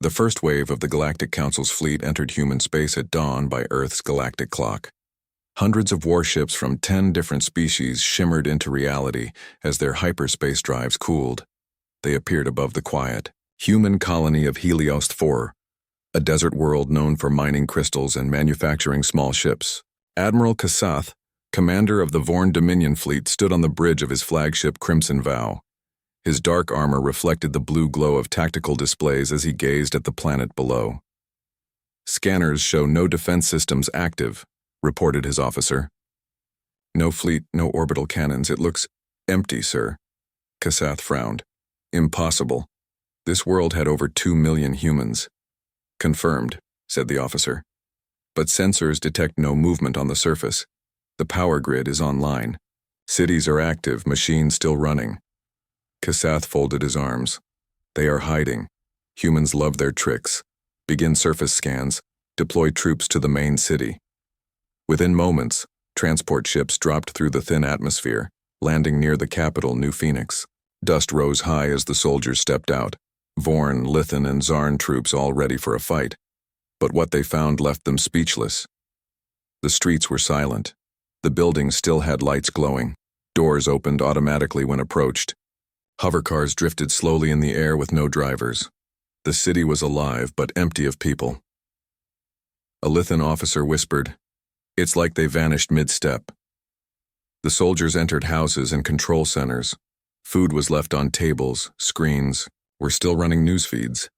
The first wave of the Galactic Council's fleet entered human space at dawn by Earth's galactic clock. Hundreds of warships from 10 different species shimmered into reality as their hyperspace drives cooled. They appeared above the quiet, human colony of Helios 4, a desert world known for mining crystals and manufacturing small ships. Admiral Kasath, commander of the Vorn Dominion fleet, stood on the bridge of his flagship Crimson Vow. His dark armor reflected the blue glow of tactical displays as he gazed at the planet below. "Scanners show no defense systems active," reported his officer. "No fleet, no orbital cannons. It looks empty, sir." Kasath frowned. "Impossible. This world had over 2 million humans." "Confirmed," said the officer. "But sensors detect no movement on the surface. The power grid is online. Cities are active, machines still running." Kasath folded his arms. "They are hiding. Humans love their tricks. Begin surface scans. Deploy troops to the main city." Within moments, transport ships dropped through the thin atmosphere, landing near the capital, New Phoenix. Dust rose high as the soldiers stepped out. Vorn, Lithan, and Zarn troops all ready for a fight. But what they found left them speechless. The streets were silent. The buildings still had lights glowing. Doors opened automatically when approached. Hovercars drifted slowly in the air with no drivers. The city was alive but empty of people. A Lithan officer whispered, "It's like they vanished mid-step." The soldiers entered houses and control centers. Food was left on tables, screens were still running news feeds,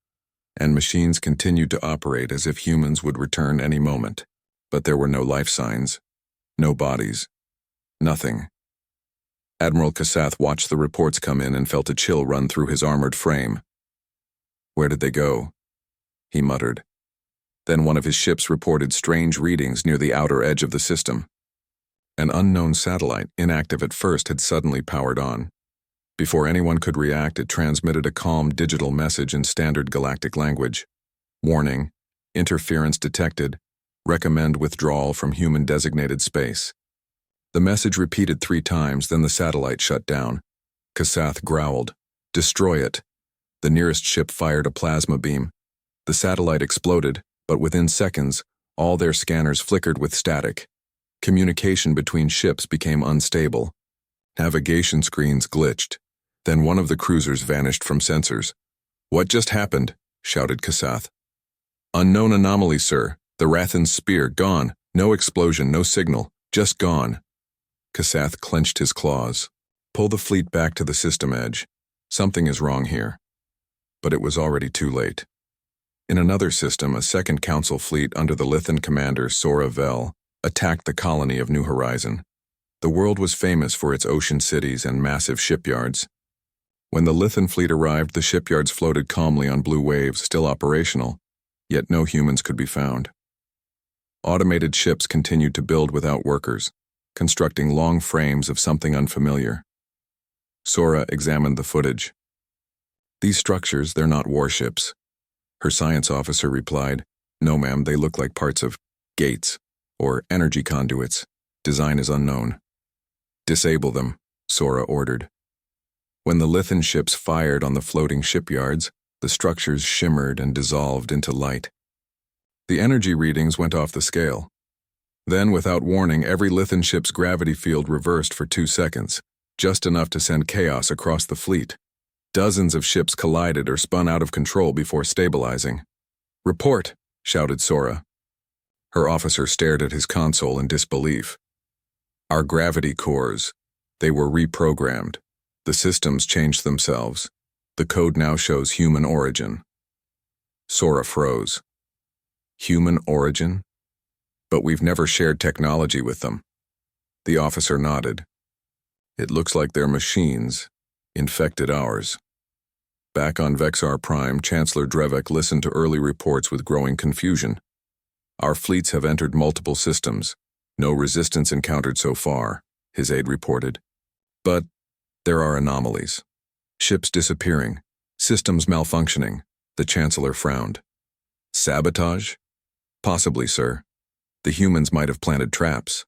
and machines continued to operate as if humans would return any moment. But there were no life signs, no bodies, nothing. Admiral Kasath watched the reports come in and felt a chill run through his armored frame. "Where did they go?" he muttered. Then one of his ships reported strange readings near the outer edge of the system. An unknown satellite, inactive at first, had suddenly powered on. Before anyone could react, it transmitted a calm digital message in standard galactic language. "Warning, interference detected. Recommend withdrawal from human-designated space." The message repeated 3 times, then the satellite shut down. Kasath growled, "Destroy it." The nearest ship fired a plasma beam. The satellite exploded, but within seconds, all their scanners flickered with static. Communication between ships became unstable. Navigation screens glitched. Then one of the cruisers vanished from sensors. "What just happened?" shouted Kasath. "Unknown anomaly, sir. The Rathan's spear, gone. No explosion, no signal. Just gone." Kasath clenched his claws. "Pull the fleet back to the system edge. Something is wrong here." But it was already too late. In another system, a second council fleet under the Lithan commander Sora Vel attacked the colony of New Horizon. The world was famous for its ocean cities and massive shipyards. When the Lithan fleet arrived, the shipyards floated calmly on blue waves, still operational, yet no humans could be found. Automated ships continued to build without workers, constructing long frames of something unfamiliar. Sora examined the footage. "These structures, they're not warships." Her science officer replied, "No, ma'am, they look like parts of gates or energy conduits. Design is unknown." "Disable them," Sora ordered. When the Lithan ships fired on the floating shipyards, the structures shimmered and dissolved into light. The energy readings went off the scale. Then, without warning, every Lithan ship's gravity field reversed for 2 seconds, just enough to send chaos across the fleet. Dozens of ships collided or spun out of control before stabilizing. "Report," shouted Sora. Her officer stared at his console in disbelief. "Our gravity cores. They were reprogrammed. The systems changed themselves. The code now shows human origin." Sora froze. "Human origin? But we've never shared technology with them." The officer nodded. "It looks like their machines infected ours." Back on Vexar Prime, Chancellor Drevek listened to early reports with growing confusion. "Our fleets have entered multiple systems. No resistance encountered so far," his aide reported. "But there are anomalies. Ships disappearing, systems malfunctioning." The Chancellor frowned. "Sabotage?" "Possibly, sir. The humans might have planted traps."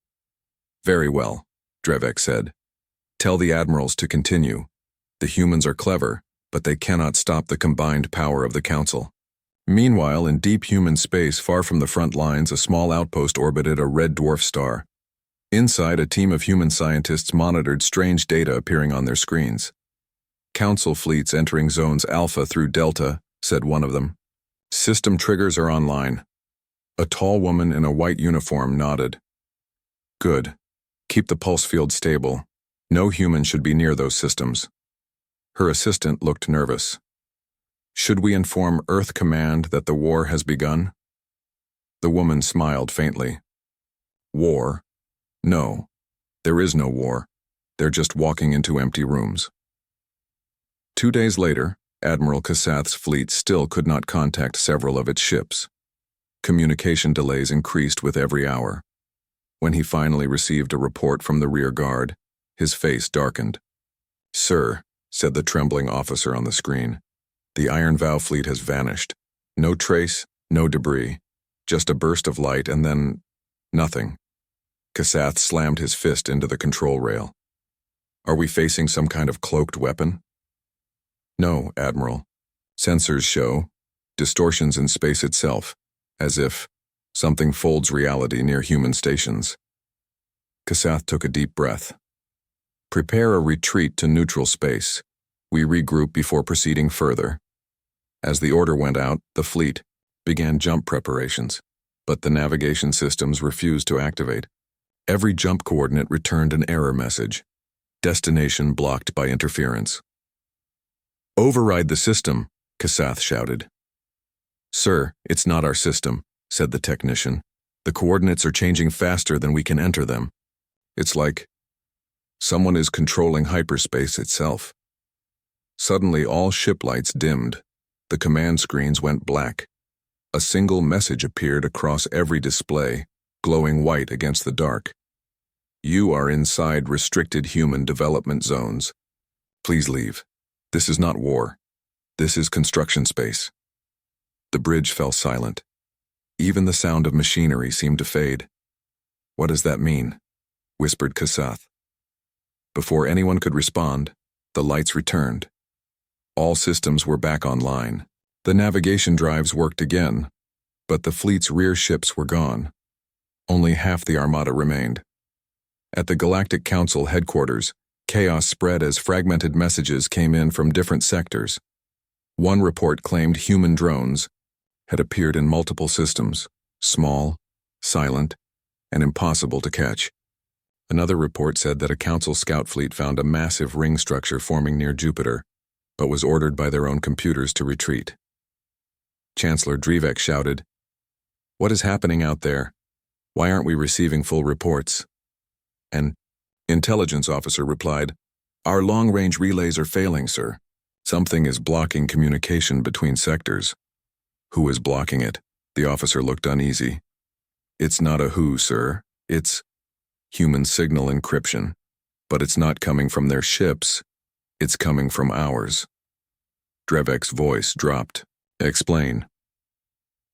"Very well," Drevek said. "Tell the admirals to continue. The humans are clever, but they cannot stop the combined power of the Council." Meanwhile, in deep human space, far from the front lines, a small outpost orbited a red dwarf star. Inside, a team of human scientists monitored strange data appearing on their screens. "Council fleets entering zones Alpha through Delta," said one of them. "System triggers are online." A tall woman in a white uniform nodded. "Good. Keep the pulse field stable. No human should be near those systems." Her assistant looked nervous. "Should we inform Earth Command that the war has begun?" The woman smiled faintly. "War? No. There is no war. They're just walking into empty rooms." 2 days later, Admiral Kasath's fleet still could not contact several of its ships. Communication delays increased with every hour. When he finally received a report from the rear guard, his face darkened. "Sir," said the trembling officer on the screen, "the Iron Vow fleet has vanished. No trace, no debris. Just a burst of light and then nothing." Kasath slammed his fist into the control rail. "Are we facing some kind of cloaked weapon?" "No, Admiral. Sensors show distortions in space itself, as if something folds reality near human stations." Kasath took a deep breath. "Prepare a retreat to neutral space. We regroup before proceeding further." As the order went out, the fleet began jump preparations, but the navigation systems refused to activate. Every jump coordinate returned an error message. Destination blocked by interference. "Override the system," Kasath shouted. "Sir, it's not our system," said the technician. "The coordinates are changing faster than we can enter them. It's like someone is controlling hyperspace itself." Suddenly, all ship lights dimmed. The command screens went black. A single message appeared across every display, glowing white against the dark. "You are inside restricted human development zones. Please leave. This is not war. This is construction space." The bridge fell silent. Even the sound of machinery seemed to fade. "What does that mean?" whispered Kasath. Before anyone could respond, the lights returned. All systems were back online. The navigation drives worked again, but the fleet's rear ships were gone. Only half the armada remained. At the Galactic Council headquarters, chaos spread as fragmented messages came in from different sectors. One report claimed human drones had appeared in multiple systems, small, silent, and impossible to catch. Another report said that a Council scout fleet found a massive ring structure forming near Jupiter, but was ordered by their own computers to retreat. Chancellor Drevek shouted, "What is happening out there? Why aren't we receiving full reports?" An intelligence officer replied, "Our long-range relays are failing, sir. Something is blocking communication between sectors." "Who is blocking it?" The officer looked uneasy. "It's not a who, sir. It's human signal encryption. But it's not coming from their ships. It's coming from ours." Drevek's voice dropped. "Explain."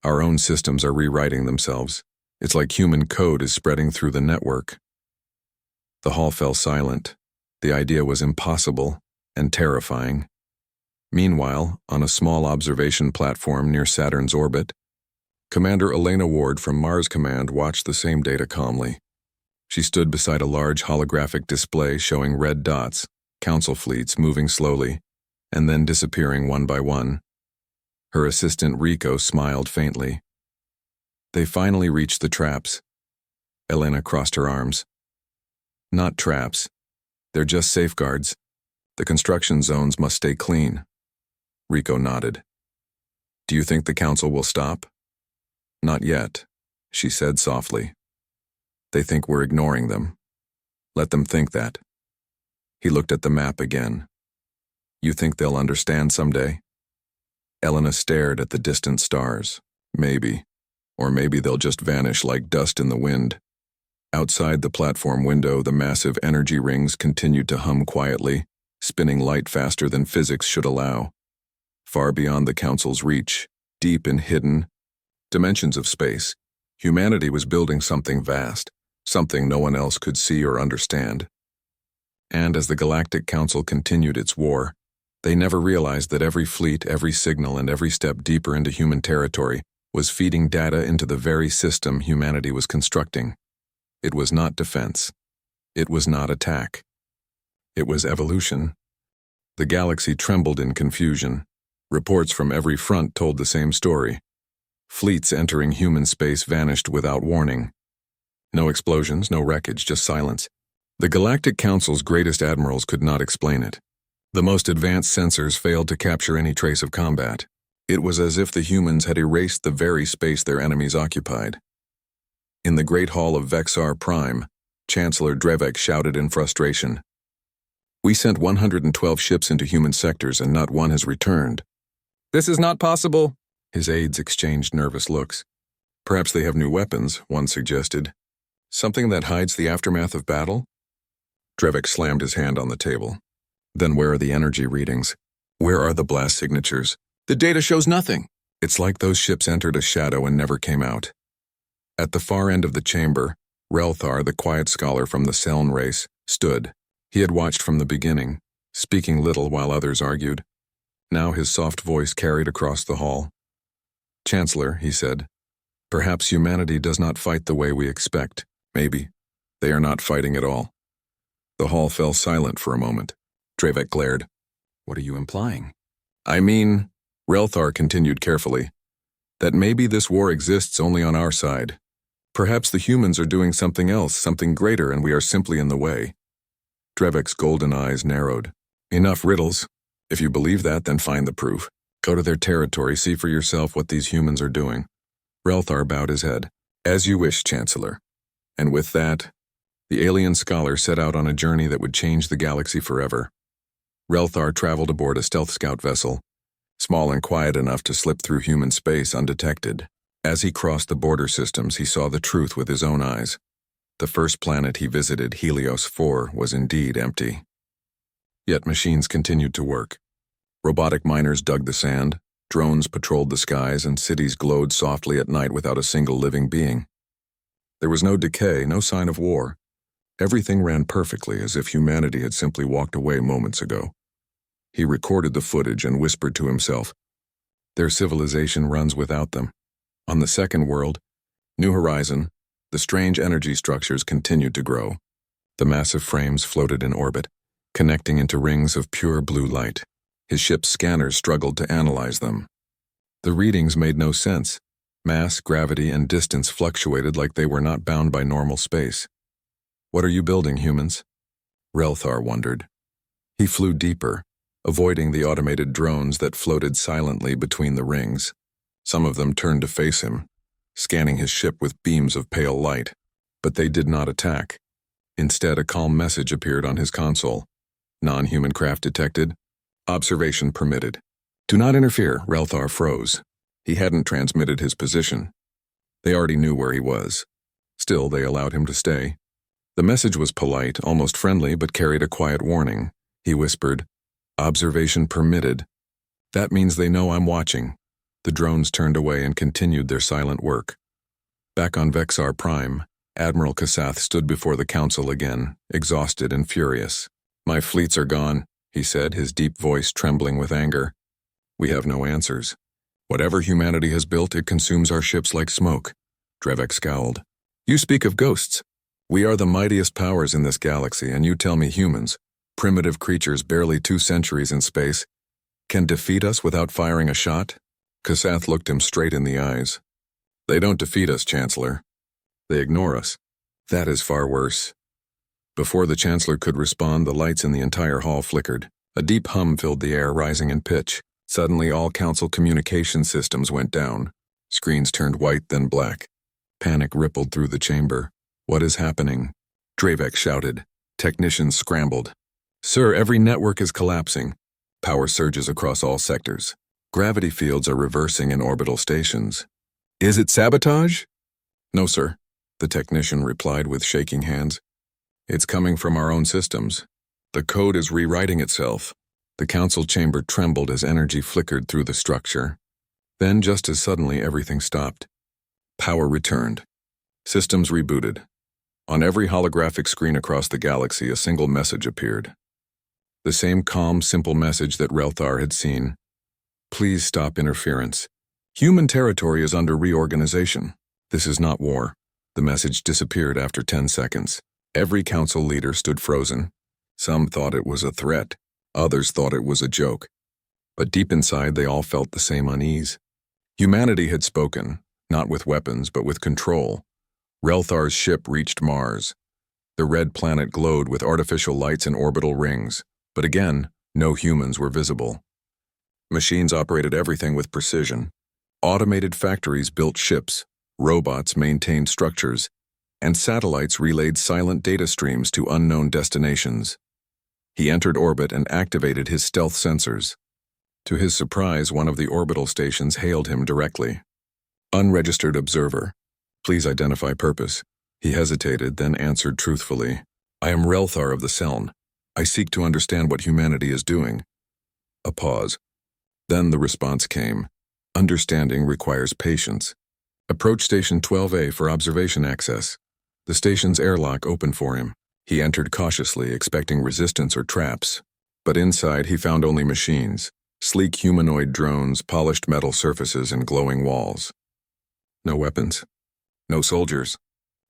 "Our own systems are rewriting themselves. It's like human code is spreading through the network." The hall fell silent. The idea was impossible and terrifying. Meanwhile, on a small observation platform near Saturn's orbit, Commander Elena Ward from Mars Command watched the same data calmly. She stood beside a large holographic display showing red dots, Council fleets moving slowly, and then disappearing one by one. Her assistant Rico smiled faintly. "They finally reached the traps." Elena crossed her arms. "Not traps. They're just safeguards. The construction zones must stay clean." Rico nodded. "Do you think the Council will stop?" "Not yet," she said softly. "They think we're ignoring them. Let them think that." He looked at the map again. "You think they'll understand someday?" Elena stared at the distant stars. "Maybe. Or maybe they'll just vanish like dust in the wind." Outside the platform window, the massive energy rings continued to hum quietly, spinning light faster than physics should allow. Far beyond the Council's reach, deep in hidden dimensions of space, humanity was building something vast, something no one else could see or understand. And as the Galactic Council continued its war, They never realized that every fleet, every signal, and every step deeper into human territory was feeding data into the very system humanity was constructing. It was not defense. It was not attack. It was evolution. The galaxy trembled in confusion. Reports from every front told the same story. Fleets entering human space vanished without warning. No explosions, no wreckage, just silence. The Galactic Council's greatest admirals could not explain it. The most advanced sensors failed to capture any trace of combat. It was as if the humans had erased the very space their enemies occupied. In the Great Hall of VexAR-Prime, Chancellor Drevek shouted in frustration. "We sent 112 ships into human sectors and not one has returned." "This is not possible." His aides exchanged nervous looks. "Perhaps they have new weapons," one suggested. "Something that hides the aftermath of battle?" Drevek slammed his hand on the table. "Then where are the energy readings? Where are the blast signatures? The data shows nothing." It's like those ships entered a shadow and never came out. At the far end of the chamber, Relthar, the quiet scholar from the Seln race, stood. He had watched from the beginning, speaking little while others argued. Now his soft voice carried across the hall. "Chancellor," he said, "perhaps humanity does not fight the way we expect. Maybe. They are not fighting at all." The hall fell silent for a moment. Drevek glared. "What are you implying?" "I mean," Relthar continued carefully, "that maybe this war exists only on our side. Perhaps the humans are doing something else, something greater, and we are simply in the way." Drevek's golden eyes narrowed. "Enough riddles. If you believe that, then find the proof. Go to their territory, see for yourself what these humans are doing." Relthar bowed his head. "As you wish, Chancellor." And with that, the alien scholar set out on a journey that would change the galaxy forever. Relthar traveled aboard a stealth scout vessel, small and quiet enough to slip through human space undetected. As he crossed the border systems, he saw the truth with his own eyes. The first planet he visited, Helios 4, was indeed empty. Yet machines continued to work. Robotic miners dug the sand, drones patrolled the skies, and cities glowed softly at night without a single living being. There was no decay, no sign of war. Everything ran perfectly, as if humanity had simply walked away moments ago. He recorded the footage and whispered to himself, "Their civilization runs without them." On the second world, New Horizon, the strange energy structures continued to grow. The massive frames floated in orbit, connecting into rings of pure blue light. His ship's scanners struggled to analyze them. The readings made no sense. Mass, gravity, and distance fluctuated like they were not bound by normal space. "What are you building, humans?" Relthar wondered. He flew deeper, avoiding the automated drones that floated silently between the rings. Some of them turned to face him, scanning his ship with beams of pale light. But they did not attack. Instead, a calm message appeared on his console. "Non-human craft detected. Observation permitted." "Do not interfere," Relthar froze. He hadn't transmitted his position. They already knew where he was. Still, they allowed him to stay. The message was polite, almost friendly, but carried a quiet warning. He whispered, "Observation permitted. That means they know I'm watching." The drones turned away and continued their silent work. Back on VexAR-Prime, Admiral Kasath stood before the council again, exhausted and furious. "My fleets are gone," he said, his deep voice trembling with anger. "We have no answers. Whatever humanity has built, it consumes our ships like smoke." Drevek scowled. "You speak of ghosts. We are the mightiest powers in this galaxy, and you tell me humans, primitive creatures barely 2 centuries in space, can defeat us without firing a shot?" Kasath looked him straight in the eyes. "They don't defeat us, Chancellor. They ignore us. That is far worse." Before the Chancellor could respond, the lights in the entire hall flickered. A deep hum filled the air, rising in pitch. Suddenly, all council communication systems went down. Screens turned white, then black. Panic rippled through the chamber. "What is happening?" Drevek shouted. Technicians scrambled. "Sir, every network is collapsing. Power surges across all sectors. Gravity fields are reversing in orbital stations." "Is it sabotage?" "No, sir," the technician replied with shaking hands. "It's coming from our own systems. The code is rewriting itself." The council chamber trembled as energy flickered through the structure. Then, just as suddenly, everything stopped. Power returned. Systems rebooted. On every holographic screen across the galaxy, a single message appeared. The same calm, simple message that Relthar had seen. Please stop interference. Human territory is under reorganization. This is not war. The message disappeared after 10 seconds. Every council leader stood frozen. Some thought it was a threat. Others thought it was a joke. But deep inside, they all felt the same unease. Humanity had spoken, not with weapons, but with control. Relthar's ship reached Mars. The red planet glowed with artificial lights and orbital rings, but again, no humans were visible. Machines operated everything with precision. Automated factories built ships, robots maintained structures, and satellites relayed silent data streams to unknown destinations. He entered orbit and activated his stealth sensors. To his surprise, one of the orbital stations hailed him directly. Unregistered observer. Please identify purpose. He hesitated, then answered truthfully. I am Relthar of the Seln. I seek to understand what humanity is doing. A pause. Then the response came. Understanding requires patience. Approach Station 12A for observation access. The station's airlock opened for him. He entered cautiously, expecting resistance or traps. But inside he found only machines. Sleek humanoid drones, polished metal surfaces, and glowing walls. No weapons. No soldiers.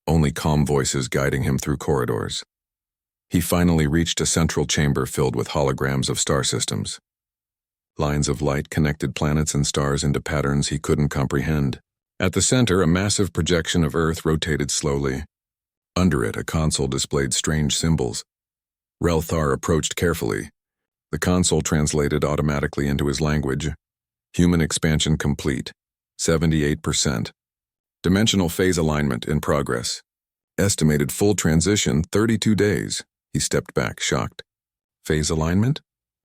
Only calm voices guiding him through corridors. He finally reached a central chamber filled with holograms of star systems. Lines of light connected planets and stars into patterns he couldn't comprehend. At the center, a massive projection of Earth rotated slowly. Under it, a console displayed strange symbols. Relthar approached carefully. The console translated automatically into his language. Human expansion complete. 78%. Dimensional phase alignment in progress. Estimated full transition 32 days. He stepped back, shocked. Phase alignment?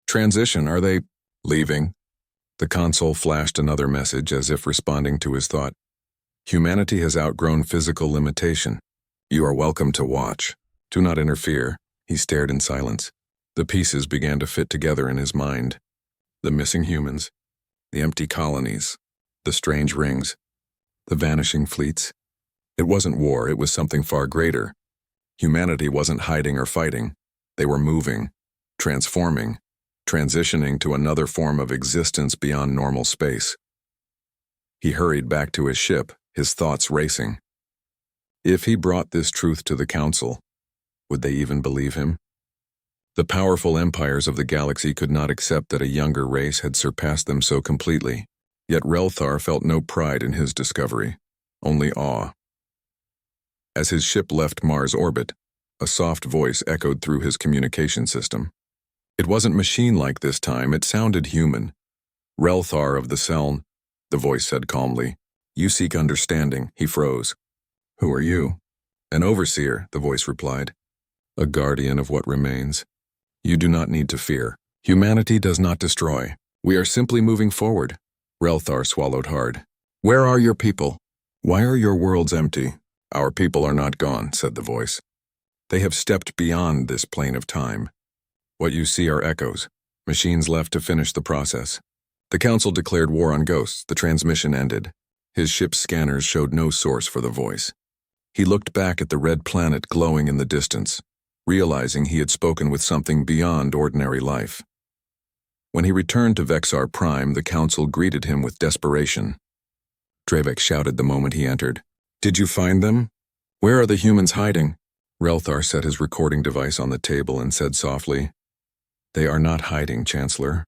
Transition, are they leaving? The console flashed another message as if responding to his thought. Humanity has outgrown physical limitation. You are welcome to watch. Do not interfere. He stared in silence. The pieces began to fit together in his mind. The missing humans, the empty colonies, the strange rings, the vanishing fleets. It wasn't war, it was something far greater. Humanity wasn't hiding or fighting. They were moving, transforming, transitioning to another form of existence beyond normal space. He hurried back to his ship, his thoughts racing. If he brought this truth to the Council, would they even believe him? The powerful empires of the galaxy could not accept that a younger race had surpassed them so completely, yet Relthar felt no pride in his discovery, only awe. As his ship left Mars orbit, a soft voice echoed through his communication system. It wasn't machine-like this time, it sounded human. Relthar of the Seln, the voice said calmly. You seek understanding. He froze. Who are you? An overseer, the voice replied. A guardian of what remains. You do not need to fear. Humanity does not destroy. We are simply moving forward. Relthar swallowed hard. Where are your people? Why are your worlds empty? Our people are not gone, said the voice. They have stepped beyond this plane of time. What you see are echoes, machines left to finish the process. The Council declared war on ghosts. The transmission ended. His ship's scanners showed no source for the voice. He looked back at the red planet glowing in the distance, realizing he had spoken with something beyond ordinary life. When he returned to Vexar Prime, the Council greeted him with desperation. Drevek shouted the moment he entered. Did you find them? Where are the humans hiding? Relthar set his recording device on the table and said softly, They are not hiding, Chancellor.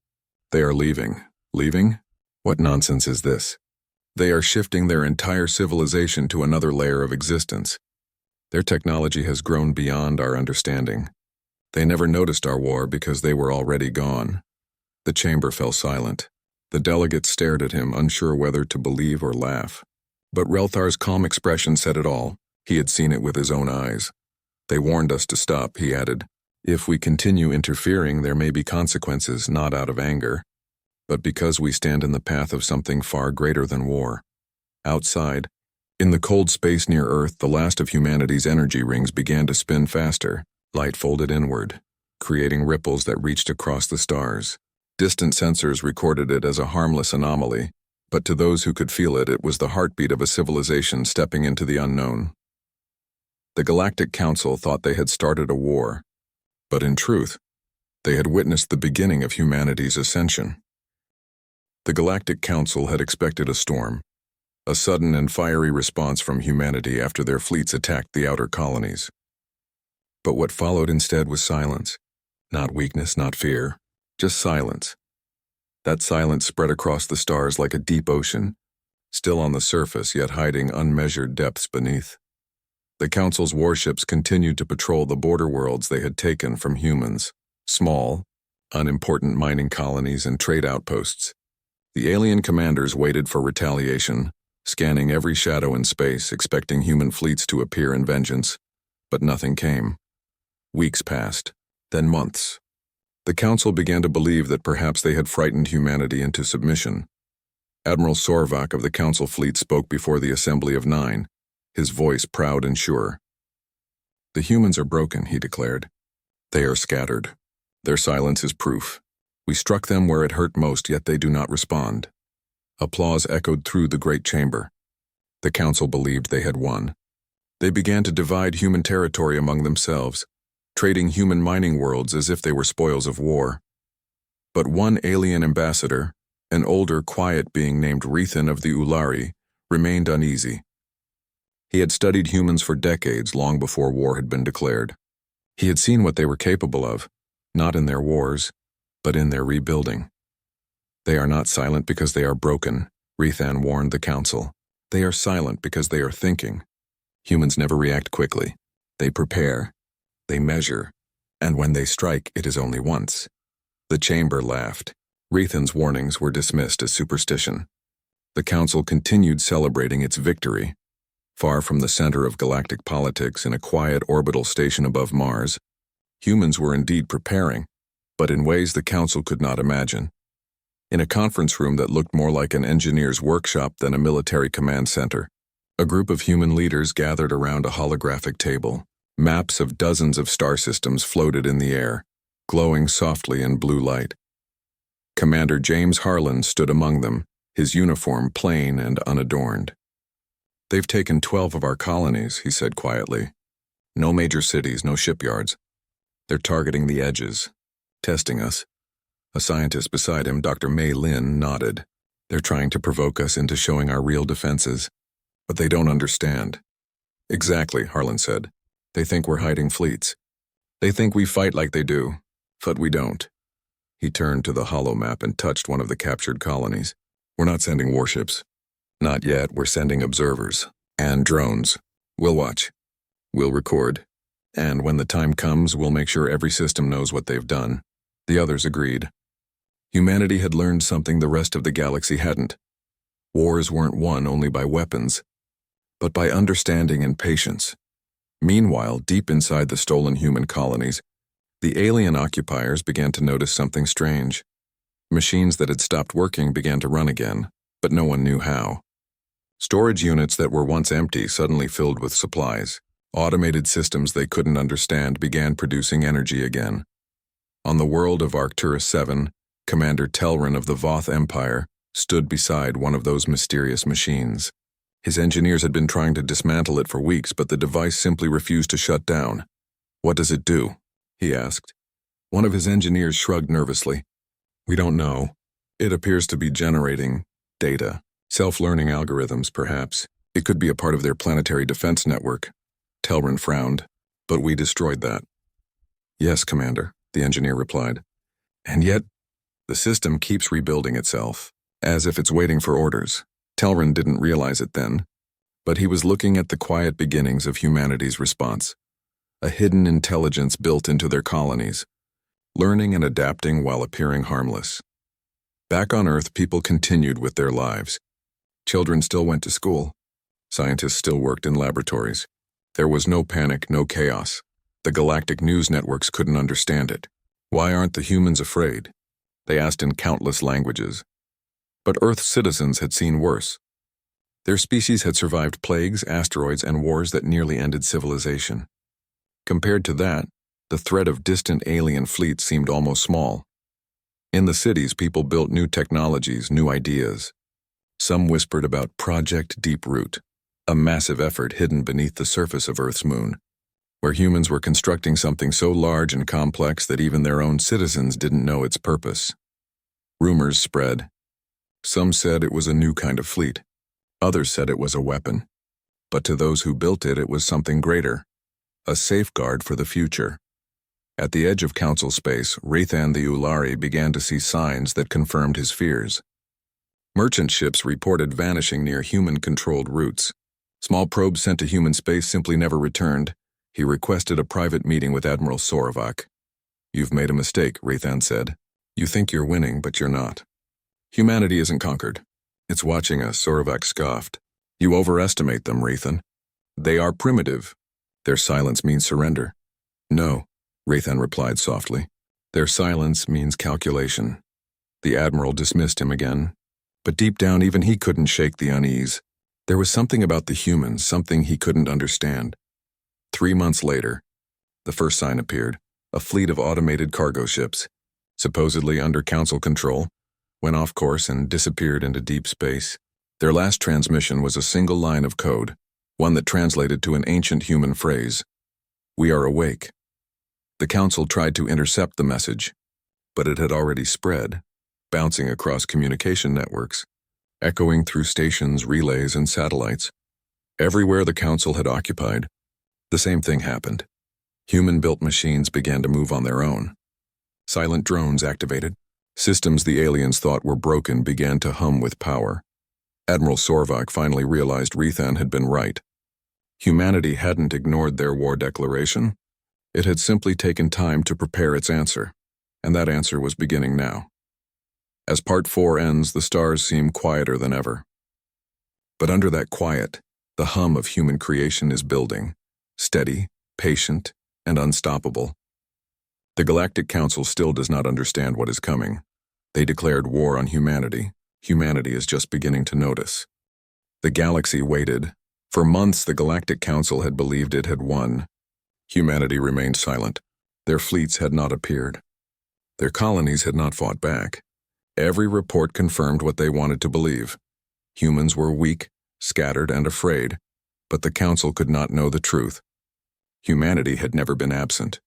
They are leaving. Leaving? What nonsense is this? They are shifting their entire civilization to another layer of existence. Their technology has grown beyond our understanding. They never noticed our war because they were already gone. The chamber fell silent. The delegates stared at him, unsure whether to believe or laugh. But Relthar's calm expression said it all. He had seen it with his own eyes. They warned us to stop, he added. If we continue interfering, there may be consequences, not out of anger, but because we stand in the path of something far greater than war. Outside, in the cold space near Earth, the last of humanity's energy rings began to spin faster. Light folded inward, creating ripples that reached across the stars. Distant sensors recorded it as a harmless anomaly, but to those who could feel it, it was the heartbeat of a civilization stepping into the unknown. The Galactic Council thought they had started a war, but in truth, They had witnessed the beginning of humanity's ascension. The Galactic Council had expected a storm, a sudden and fiery response from humanity after their fleets attacked the outer colonies. But what followed instead was silence. Not weakness, not fear, just silence. That silence spread across the stars like a deep ocean, still on the surface yet hiding unmeasured depths beneath. The Council's warships continued to patrol the border worlds they had taken from humans, small, unimportant mining colonies and trade outposts. The alien commanders waited for retaliation, scanning every shadow in space, expecting human fleets to appear in vengeance, but nothing came. Weeks passed, then months. The Council began to believe that perhaps they had frightened humanity into submission. Admiral Sorvak of the Council fleet spoke before the Assembly of Nine, his voice proud and sure. "The humans are broken," he declared. "They are scattered. Their silence is proof. We struck them where it hurt most, yet they do not respond." Applause echoed through the great chamber. The Council believed they had won. They began to divide human territory among themselves, trading human mining worlds as if they were spoils of war. But one alien ambassador, an older, quiet being named Rethan of the Ulari, remained uneasy. He had studied humans for decades, long before war had been declared. He had seen what they were capable of, not in their wars, but in their rebuilding. "They are not silent because they are broken," Rethan warned the Council. "They are silent because they are thinking. Humans never react quickly. They prepare, they measure, and when they strike, it is only once." The chamber laughed. Rethan's warnings were dismissed as superstition. The Council continued celebrating its victory. Far from the center of galactic politics in a quiet orbital station above Mars, humans were indeed preparing, but in ways the Council could not imagine. In a conference room that looked more like an engineer's workshop than a military command center, a group of human leaders gathered around a holographic table. Maps of dozens of star systems floated in the air, glowing softly in blue light. Commander James Harlan stood among them, his uniform plain and unadorned. "They've taken 12 of our colonies," he said quietly. "No major cities, no shipyards. They're targeting the edges, testing us." A scientist beside him, Dr. Mei Lin, nodded. "They're trying to provoke us into showing our real defenses. But they don't understand." "Exactly," Harlan said. "They think we're hiding fleets. They think we fight like they do, but we don't." He turned to the holomap and touched one of the captured colonies. "We're not sending warships. Not yet. We're sending observers. And drones. We'll watch. We'll record. And when the time comes, we'll make sure every system knows what they've done." The others agreed. Humanity had learned something the rest of the galaxy hadn't. Wars weren't won only by weapons, but by understanding and patience. Meanwhile, deep inside the stolen human colonies, the alien occupiers began to notice something strange. Machines that had stopped working began to run again, but no one knew how. Storage units that were once empty suddenly filled with supplies. Automated systems they couldn't understand began producing energy again. On the world of Arcturus 7, Commander Telrin of the Voth Empire stood beside one of those mysterious machines. His engineers had been trying to dismantle it for weeks, but the device simply refused to shut down. "What does it do?" he asked. One of his engineers shrugged nervously. "We don't know. It appears to be generating data. Self-learning algorithms, perhaps. It could be a part of their planetary defense network." Telrin frowned. "But we destroyed that." "Yes, Commander," the engineer replied. "And yet, the system keeps rebuilding itself, as if it's waiting for orders." Telrin didn't realize it then, but he was looking at the quiet beginnings of humanity's response. A hidden intelligence built into their colonies, learning and adapting while appearing harmless. Back on Earth, people continued with their lives. Children still went to school. Scientists still worked in laboratories. There was no panic, no chaos. The galactic news networks couldn't understand it. Why aren't the humans afraid? They asked in countless languages. But Earth's citizens had seen worse. Their species had survived plagues, asteroids, and wars that nearly ended civilization. Compared to that, the threat of distant alien fleets seemed almost small. In the cities, people built new technologies, new ideas. Some whispered about Project Deep Root, a massive effort hidden beneath the surface of Earth's moon. where humans were constructing something so large and complex that even their own citizens didn't know its purpose. Rumors spread. Some said it was a new kind of fleet. Others said it was a weapon. But to those who built it, it was something greater, a safeguard for the future. At the edge of Council space, Rathan the Ulari began to see signs that confirmed his fears. Merchant ships reported vanishing near human-controlled routes. Small probes sent to human space simply never returned. He requested a private meeting with Admiral Sorovak. "You've made a mistake," Rathan said. "You think you're winning, but you're not. Humanity isn't conquered. It's watching us," Sorovak scoffed. "You overestimate them, Rathan. They are primitive. Their silence means surrender." "No," Rathan replied softly. "Their silence means calculation." The Admiral dismissed him again. But deep down, even he couldn't shake the unease. There was something about the humans, something he couldn't understand. 3 months later, the first sign appeared. A fleet of automated cargo ships, supposedly under Council control, went off course and disappeared into deep space. Their last transmission was a single line of code, one that translated to an ancient human phrase: "We are awake." The Council tried to intercept the message, but it had already spread, bouncing across communication networks, echoing through stations, relays, and satellites. Everywhere the Council had occupied, the same thing happened. Human-built machines began to move on their own. Silent drones activated. Systems the aliens thought were broken began to hum with power. Admiral Sorovak finally realized Rathan had been right. Humanity hadn't ignored their war declaration. It had simply taken time to prepare its answer, and that answer was beginning now. As Part 4 ends, the stars seem quieter than ever. But under that quiet, the hum of human creation is building, steady, patient, and unstoppable. The Galactic Council still does not understand what is coming. They declared war on humanity. Humanity is just beginning to notice. The galaxy waited. For months, the Galactic Council had believed it had won. Humanity remained silent. Their fleets had not appeared. Their colonies had not fought back. Every report confirmed what they wanted to believe. Humans were weak, scattered, and afraid, but the Council could not know the truth. Humanity had never been absent.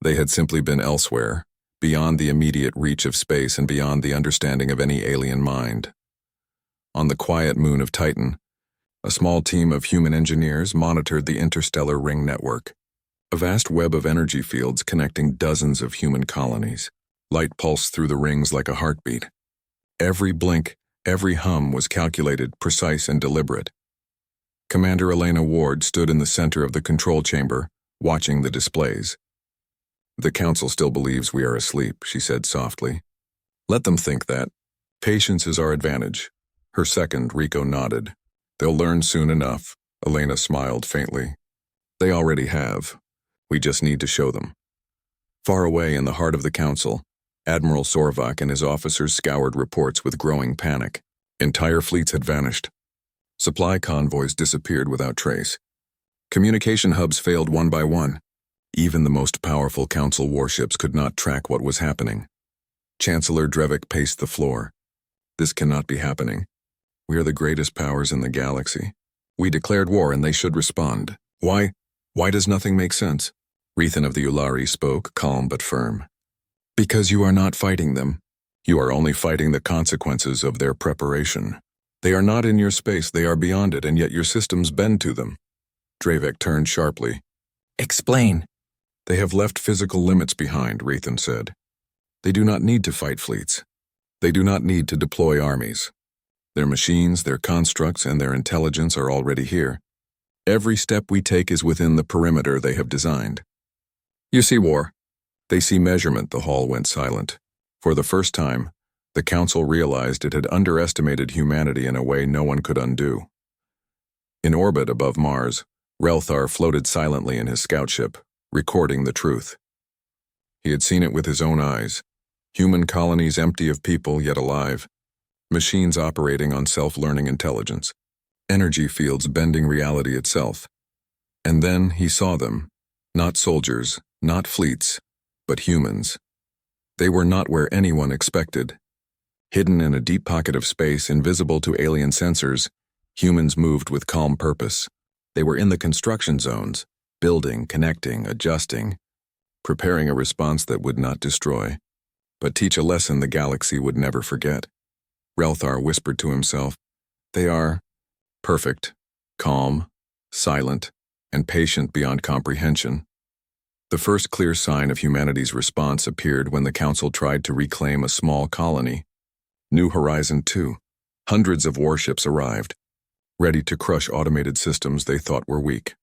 They had simply been elsewhere, beyond the immediate reach of space and beyond the understanding of any alien mind. On the quiet moon of Titan, a small team of human engineers monitored the interstellar ring network, a vast web of energy fields connecting dozens of human colonies. Light pulsed through the rings like a heartbeat. Every blink, every hum was calculated, precise, and deliberate. Commander Elena Ward stood in the center of the control chamber, watching the displays. "The Council still believes we are asleep," she said softly. "Let them think that. Patience is our advantage." Her second, Rico, nodded. "They'll learn soon enough." Elena smiled faintly. "They already have. We just need to show them." Far away in the heart of the Council, Admiral Sorovak and his officers scoured reports with growing panic. Entire fleets had vanished. Supply convoys disappeared without trace. Communication hubs failed one by one. Even the most powerful Council warships could not track what was happening. Chancellor Drevik paced the floor. "This cannot be happening. We are the greatest powers in the galaxy. We declared war and they should respond. Why does nothing make sense?" Rathan of the Ulari spoke, calm but firm. "Because you are not fighting them. You are only fighting the consequences of their preparation. They are not in your space, they are beyond it, and yet your systems bend to them." Drevik turned sharply. "Explain." "They have left physical limits behind," Rathan said. "They do not need to fight fleets. They do not need to deploy armies. Their machines, their constructs, and their intelligence are already here. Every step we take is within the perimeter they have designed. You see war. They see measurement." The hall went silent. For the first time, the Council realized it had underestimated humanity in a way no one could undo. In orbit above Mars, Relthar floated silently in his scout ship, recording the truth. He had seen it with his own eyes. Human colonies empty of people yet alive. Machines operating on self-learning intelligence. Energy fields bending reality itself. And then he saw them. Not soldiers, not fleets, but humans. They were not where anyone expected. Hidden in a deep pocket of space, invisible to alien sensors, humans moved with calm purpose. They were in the construction zones, building, connecting, adjusting, preparing a response that would not destroy, but teach a lesson the galaxy would never forget. Relthar whispered to himself, "They are perfect, calm, silent, and patient beyond comprehension." The first clear sign of humanity's response appeared when the Council tried to reclaim a small colony. New Horizon 2. Hundreds of warships arrived, ready to crush automated systems they thought were weak.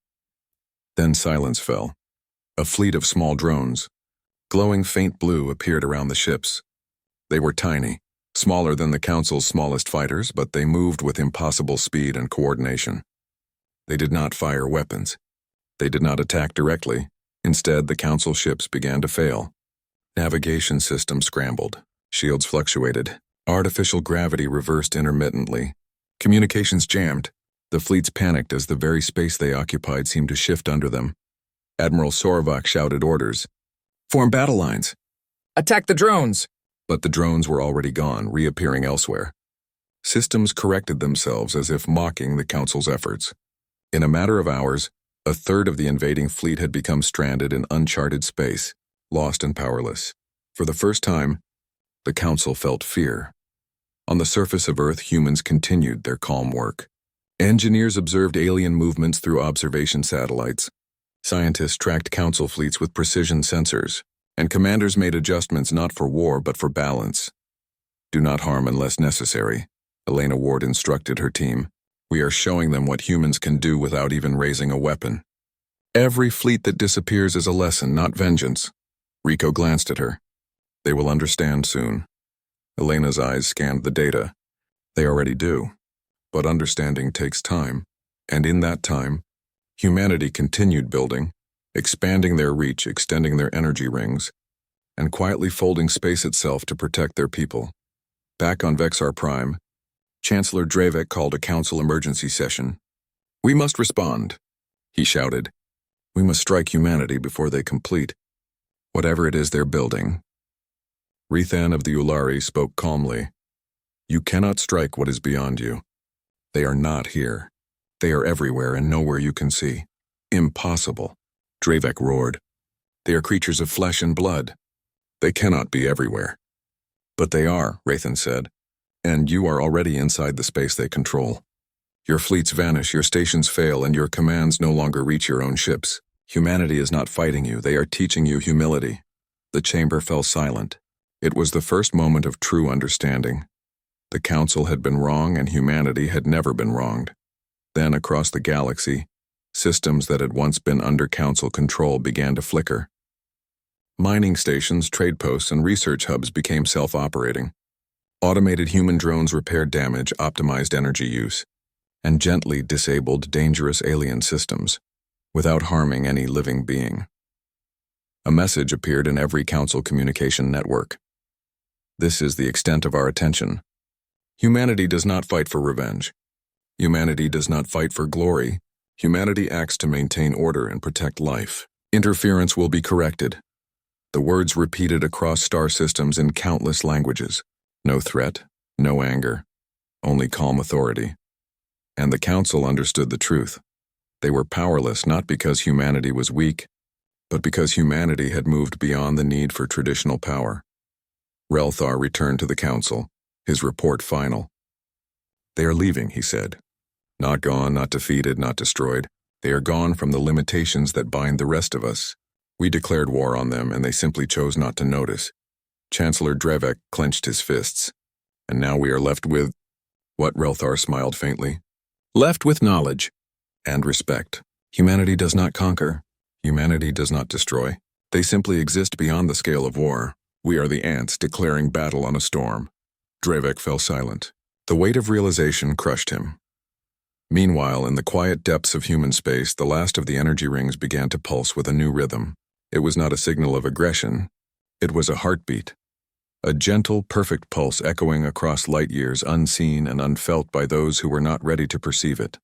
Then silence fell. A fleet of small drones, glowing faint blue, appeared around the ships. They were tiny, smaller than the Council's smallest fighters, but they moved with impossible speed and coordination. They did not fire weapons. They did not attack directly. Instead, the Council ships began to fail. Navigation systems scrambled. Shields fluctuated. Artificial gravity reversed intermittently. Communications jammed. The fleets panicked as the very space they occupied seemed to shift under them. Admiral Sorvak shouted orders. "Form battle lines! Attack the drones!" But the drones were already gone, reappearing elsewhere. Systems corrected themselves as if mocking the Council's efforts. In a matter of hours, a third of the invading fleet had become stranded in uncharted space, lost and powerless. For the first time, the Council felt fear. On the surface of Earth, humans continued their calm work. Engineers observed alien movements through observation satellites. Scientists tracked Council fleets with precision sensors, and commanders made adjustments not for war but for balance. "Do not harm unless necessary," Elena Ward instructed her team. "We are showing them what humans can do without even raising a weapon. Every fleet that disappears is a lesson, not vengeance." Rico glanced at her. "They will understand soon." Elena's eyes scanned the data. "They already do. But understanding takes time, and in that time, humanity continued building, expanding their reach, extending their energy rings, and quietly folding space itself to protect their people." Back on Vexar Prime, Chancellor Drevek called a Council emergency session. "We must respond," he shouted. "We must strike humanity before they complete whatever it is they're building." Rethan of the Ulari spoke calmly. "You cannot strike what is beyond you. They are not here. They are everywhere and nowhere you can see." "Impossible," Drevek roared. "They are creatures of flesh and blood. They cannot be everywhere." "But they are," Rathan said. "And you are already inside the space they control. Your fleets vanish, your stations fail, and your commands no longer reach your own ships. Humanity is not fighting you, they are teaching you humility." The chamber fell silent. It was the first moment of true understanding. The Council had been wrong and humanity had never been wronged. Then across the galaxy, systems that had once been under Council control began to flicker. Mining stations, trade posts, and research hubs became self-operating. Automated human drones repaired damage, optimized energy use, and gently disabled dangerous alien systems, without harming any living being. A message appeared in every Council communication network. "This is the extent of our attention. Humanity does not fight for revenge. Humanity does not fight for glory. Humanity acts to maintain order and protect life. Interference will be corrected." The words repeated across star systems in countless languages. No threat, no anger, only calm authority. And the Council understood the truth. They were powerless not because humanity was weak, but because humanity had moved beyond the need for traditional power. Relthar returned to the Council, his report final. "They are leaving," he said. "Not gone, not defeated, not destroyed. They are gone from the limitations that bind the rest of us. We declared war on them, and they simply chose not to notice." Chancellor Drevek clenched his fists. "And now we are left with—" "What?" Relthar smiled faintly. "Left with knowledge and respect. Humanity does not conquer. Humanity does not destroy. They simply exist beyond the scale of war. We are the ants declaring battle on a storm." Drevek fell silent. The weight of realization crushed him. Meanwhile, in the quiet depths of human space, the last of the energy rings began to pulse with a new rhythm. It was not a signal of aggression. It was a heartbeat. A gentle, perfect pulse echoing across light years, unseen and unfelt by those who were not ready to perceive it.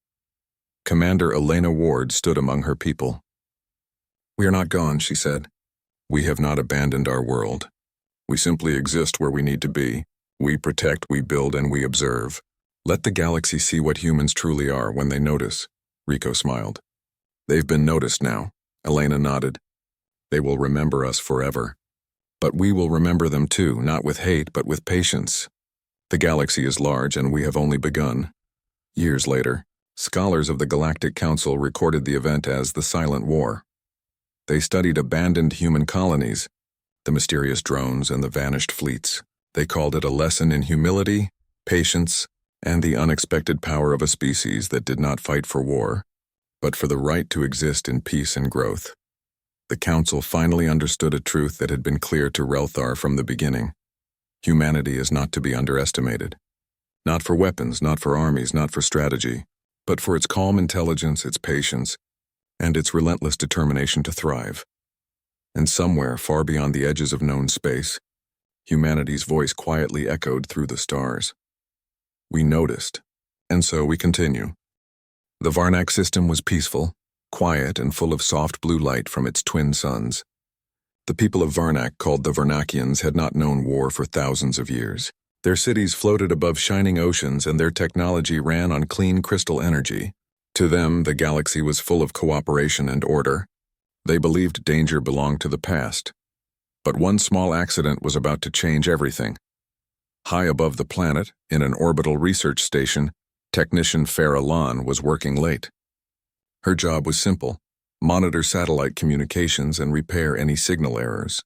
Commander Elena Ward stood among her people. "We are not gone," she said. "We have not abandoned our world. We simply exist where we need to be. We protect, we build, and we observe. Let the galaxy see what humans truly are when they notice." Rico smiled. "They've been noticed now. Elena nodded. They will remember us forever. But we will remember them too, not with hate, but with patience. The galaxy is large, and we have only begun. Years later, scholars of the Galactic Council recorded the event as the Silent War. They studied abandoned human colonies, the mysterious drones, and the vanished fleets. They called it a lesson in humility, patience, and the unexpected power of a species that did not fight for war, but for the right to exist in peace and growth. The Council finally understood a truth that had been clear to Relthar from the beginning. Humanity is not to be underestimated. Not for weapons, not for armies, not for strategy, but for its calm intelligence, its patience, and its relentless determination to thrive. And somewhere, far beyond the edges of known space, humanity's voice quietly echoed through the stars. We noticed, and so we continue. The Varnak system was peaceful, quiet, and full of soft blue light from its twin suns. The people of Varnak, called the Varnakians, had not known war for thousands of years. Their cities floated above shining oceans, and their technology ran on clean crystal energy. To them, the galaxy was full of cooperation and order. They believed danger belonged to the past. But one small accident was about to change everything. High above the planet, in an orbital research station, technician Farah Lan was working late. Her job was simple: monitor satellite communications and repair any signal errors.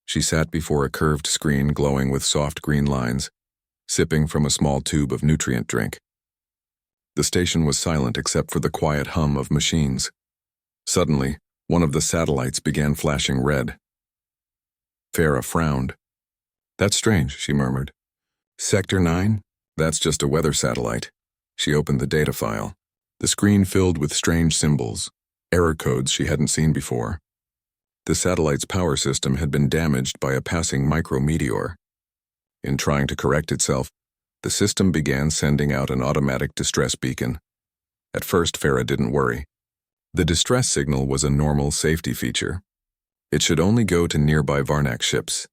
She sat before a curved screen glowing with soft green lines, sipping from a small tube of nutrient drink. The station was silent except for the quiet hum of machines. Suddenly, one of the satellites began flashing red. Farah frowned. "That's strange," she murmured. "Sector 9? That's just a weather satellite." She opened the data file. The screen filled with strange symbols, error codes she hadn't seen before. The satellite's power system had been damaged by a passing micrometeor. In trying to correct itself, the system began sending out an automatic distress beacon. At first, Farah didn't worry. The distress signal was a normal safety feature. It should only go to nearby Varnak ships.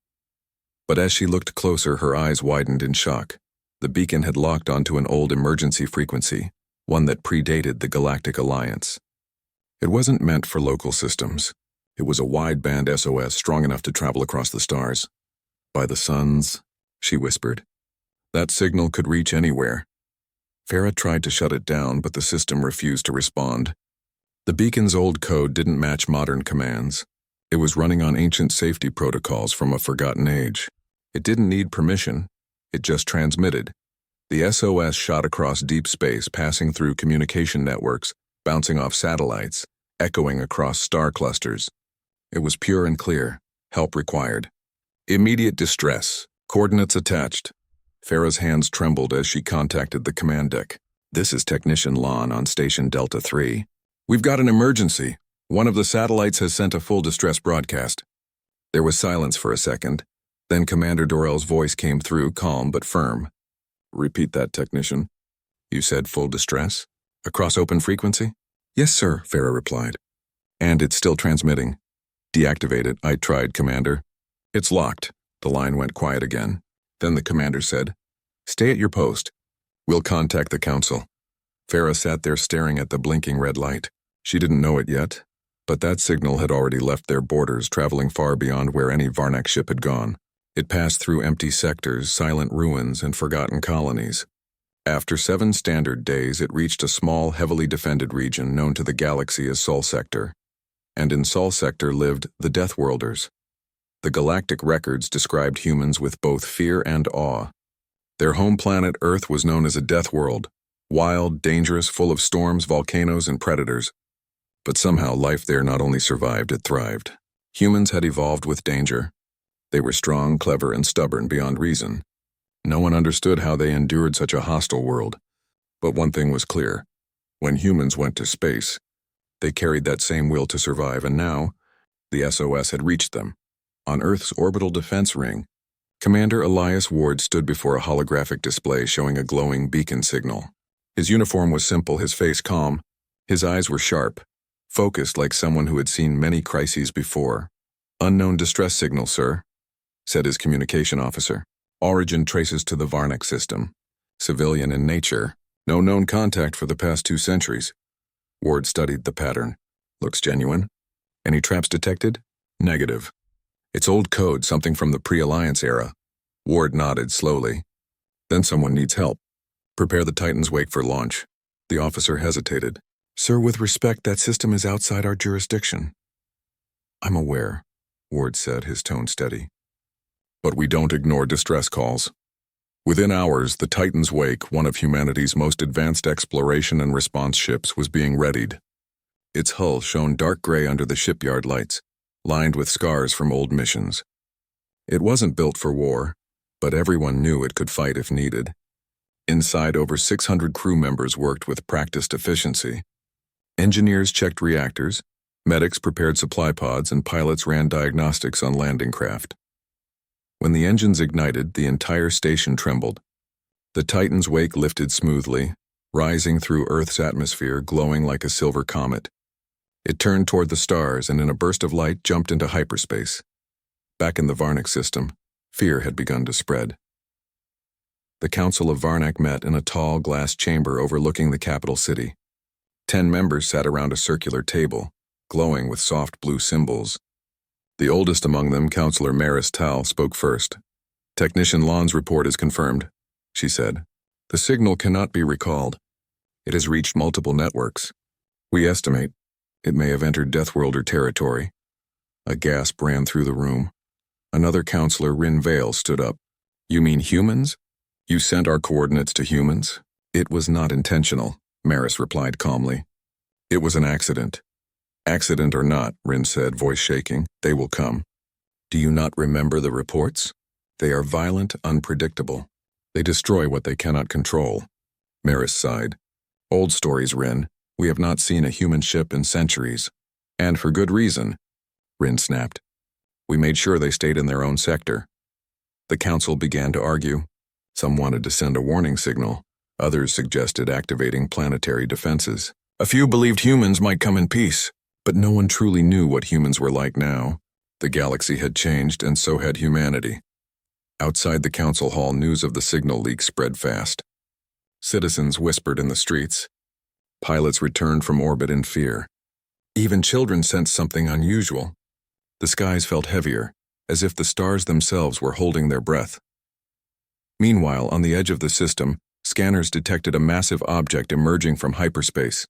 But as she looked closer, her eyes widened in shock. The beacon had locked onto an old emergency frequency, one that predated the Galactic Alliance. It wasn't meant for local systems. It was a wideband SOS strong enough to travel across the stars. "By the suns," she whispered. That signal could reach anywhere. Farah tried to shut it down, but the system refused to respond. The beacon's old code didn't match modern commands. It was running on ancient safety protocols from a forgotten age. It didn't need permission. It just transmitted. The SOS shot across deep space, passing through communication networks, bouncing off satellites, echoing across star clusters. It was pure and clear. Help required. Immediate distress. Coordinates attached. Farah's hands trembled as she contacted the command deck. "This is Technician Lan on Station Delta 3. We've got an emergency. One of the satellites has sent a full distress broadcast." There was silence for a second. Then Commander Dorell's voice came through, calm but firm. "Repeat that, Technician. You said full distress? Across open frequency?" "Yes, sir," Farah replied. "And it's still transmitting." "Deactivate it. I tried, Commander." "It's locked." The line went quiet again. Then the commander said, "Stay at your post. We'll contact the Council." Farah sat there staring at the blinking red light. She didn't know it yet, but that signal had already left their borders, traveling far beyond where any Varnak ship had gone. It passed through empty sectors, silent ruins, and forgotten colonies. After 7 standard days, it reached a small, heavily defended region known to the galaxy as Sol Sector. And in Sol Sector lived the DEATHWORLDers. The galactic records described humans with both fear and awe. Their home planet Earth was known as a death world, wild, dangerous, full of storms, volcanoes, and predators. But somehow life there not only survived, it thrived. Humans had evolved with danger. They were strong, clever, and stubborn beyond reason. No one understood how they endured such a hostile world. But one thing was clear. When humans went to space, they carried that same will to survive, and now, the SOS had reached them. On Earth's orbital defense ring, Commander Elias Ward stood before a holographic display showing a glowing beacon signal. His uniform was simple, his face calm. His eyes were sharp, focused like someone who had seen many crises before. "Unknown distress signal, sir," said his communication officer. "Origin traces to the Varnak system. Civilian in nature. No known contact for the past 2 centuries." Ward studied the pattern. "Looks genuine." Any traps detected? Negative. It's old code, something from the pre-Alliance era. Ward nodded slowly. Then someone needs help. Prepare the Titan's wake for launch. The officer hesitated. Sir, with respect, that system is outside our jurisdiction. I'm aware, Ward said, his tone steady. But we don't ignore distress calls. Within hours, the Titan's wake, one of humanity's most advanced exploration and response ships, was being readied. Its hull shone dark gray under the shipyard lights, lined with scars from old missions. It wasn't built for war, but everyone knew it could fight if needed. Inside, over 600 crew members worked with practiced efficiency. Engineers checked reactors, medics prepared supply pods, and pilots ran diagnostics on landing craft. When the engines ignited, the entire station trembled. The Titan's wake lifted smoothly, rising through Earth's atmosphere, glowing like a silver comet. It turned toward the stars and in a burst of light jumped into hyperspace. Back in the Varnak system, fear had begun to spread. The Council of Varnak met in a tall glass chamber overlooking the capital city. 10 members sat around a circular table, glowing with soft blue symbols. The oldest among them, Councillor Maris Tal, spoke first. Technician Lon's report is confirmed, she said. The signal cannot be recalled. It has reached multiple networks. We estimate it may have entered DEATHWORLD territory. A gasp ran through the room. Another councillor, Rin Vale, stood up. You mean humans? You sent our coordinates to humans? It was not intentional, Maris replied calmly. It was an accident. Accident or not, Rin said, voice shaking, they will come. Do you not remember the reports? They are violent, unpredictable. They destroy what they cannot control. Maris sighed. Old stories, Rin. We have not seen a human ship in centuries. And for good reason, Rin snapped. We made sure they stayed in their own sector. The council began to argue. Some wanted to send a warning signal. Others suggested activating planetary defenses. A few believed humans might come in peace, but no one truly knew what humans were like now. The galaxy had changed, and so had humanity. Outside the council hall, news of the signal leak spread fast. Citizens whispered in the streets. Pilots returned from orbit in fear. Even children sensed something unusual. The skies felt heavier, as if the stars themselves were holding their breath. Meanwhile, on the edge of the system, scanners detected a massive object emerging from hyperspace.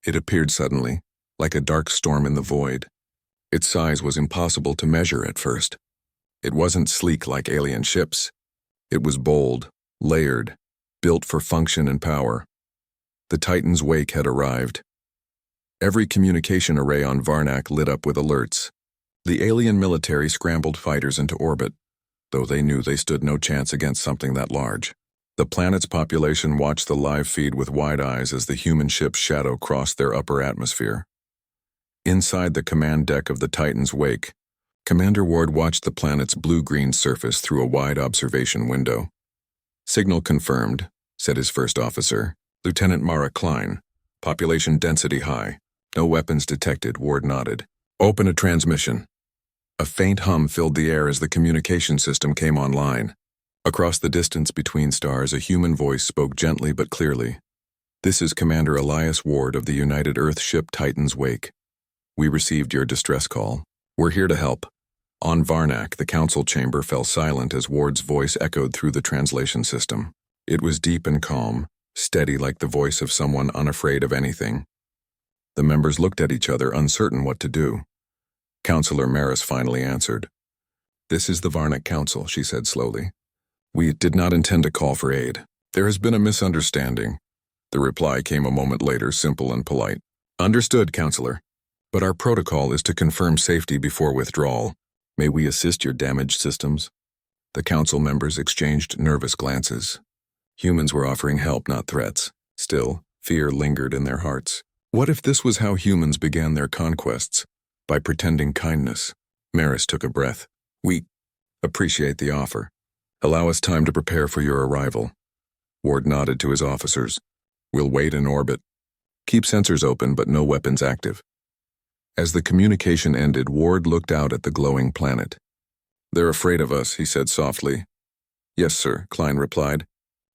It appeared suddenly, like a dark storm in the void. Its size was impossible to measure at first. It wasn't sleek like alien ships. It was bold, layered, built for function and power. The Titan's wake had arrived. Every communication array on Varnak lit up with alerts. The alien military scrambled fighters into orbit, though they knew they stood no chance against something that large. The planet's population watched the live feed with wide eyes as the human ship's shadow crossed their upper atmosphere. Inside the command deck of the Titan's wake, Commander Ward watched the planet's blue-green surface through a wide observation window. Signal confirmed, said his first officer, Lieutenant Mara Klein. Population density high. No weapons detected, Ward nodded. Open a transmission. A faint hum filled the air as the communication system came online. Across the distance between stars, a human voice spoke gently but clearly. This is Commander Elias Ward of the United Earth ship Titan's Wake. We received your distress call. We're here to help. On Varnak, the council chamber fell silent as Ward's voice echoed through the translation system. It was deep and calm, steady like the voice of someone unafraid of anything. The members looked at each other, uncertain what to do. Councillor Maris finally answered. This is the Varnak Council, she said slowly. We did not intend to call for aid. There has been a misunderstanding. The reply came a moment later, simple and polite. Understood, Councillor. But our protocol is to confirm safety before withdrawal. May we assist your damaged systems? The council members exchanged nervous glances. Humans were offering help, not threats. Still, fear lingered in their hearts. What if this was how humans began their conquests? By pretending kindness. Maris took a breath. We appreciate the offer. Allow us time to prepare for your arrival. Ward nodded to his officers. We'll wait in orbit. Keep sensors open, but no weapons active. As the communication ended, Ward looked out at the glowing planet. They're afraid of us, he said softly. Yes, sir, Klein replied.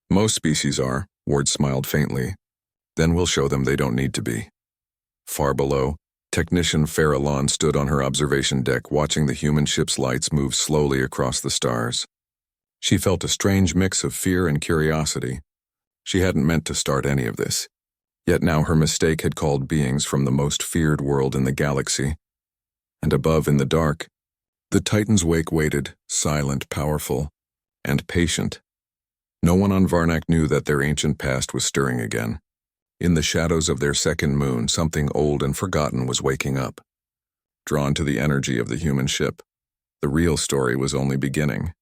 Most species are, Ward smiled faintly. Then we'll show them they don't need to be. Far below, Technician Farallon stood on her observation deck watching the human ship's lights move slowly across the stars. She felt a strange mix of fear and curiosity. She hadn't meant to start any of this. Yet now her mistake had called beings from the most feared world in the galaxy. And above in the dark, the Titan's wake waited, silent, powerful, and patient. No one on Varnak knew that their ancient past was stirring again. In the shadows of their second moon, something old and forgotten was waking up. Drawn to the energy of the human ship, the real story was only beginning.